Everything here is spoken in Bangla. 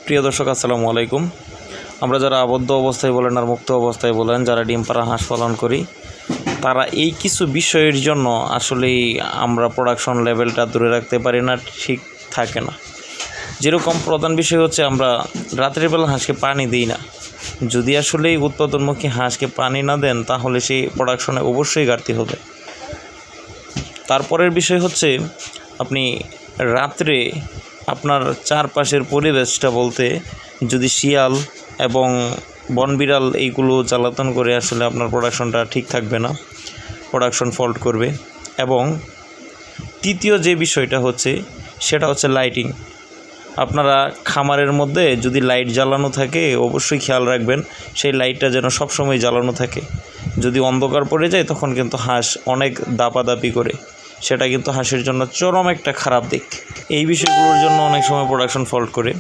প্রিয় দর্শক আসসালামু আলাইকুম। আমরা যারা আবদ্ধ অবস্থায় বলেন আর মুক্ত অবস্থায় বলেন, যারা ডিম পাড়া হাঁস পালন করি, তারা এই কিছু বিষয়ের জন্য আসলেই আমরা প্রোডাকশন লেভেলটা ধরে রাখতে পারি না, ঠিক থাকে না। যেরকম প্রধান বিষয় হচ্ছে আমরা রাত্রিবেলা হাঁসকে পানি দিই না। যদি আসলেই উৎপাদনমুখী হাঁসকে পানি না দেন, তাহলে সেই প্রোডাকশনে অবশ্যই ঘাটতি হবে। তারপরের বিষয় হচ্ছে আপনি রাত্রে আপনার চারপাশের পরিবেশটা বলতে যদি শিয়াল এবং বনবিড়াল এইগুলো জ্বালাতন করে, আসলে আপনার প্রোডাকশনটা ঠিক থাকবে না, প্রোডাকশন ফল্ট করবে। এবং তৃতীয় যে বিষয়টা হচ্ছে সেটা হচ্ছে লাইটিং। আপনারা খামারের মধ্যে যদি লাইট জ্বালানো থাকে, অবশ্যই খেয়াল রাখবেন সেই লাইটটা যেন সবসময় জ্বালানো থাকে। যদি অন্ধকার পড়ে যায়, তখন কিন্তু হাঁস অনেক দাপাদাপি করে, সেটা কিন্তু হাঁসের জন্য চরম একটা খারাপ দিক। এই বিষয়গুলোর জন্য অনেক সময় প্রোডাকশন ফল্ট করে।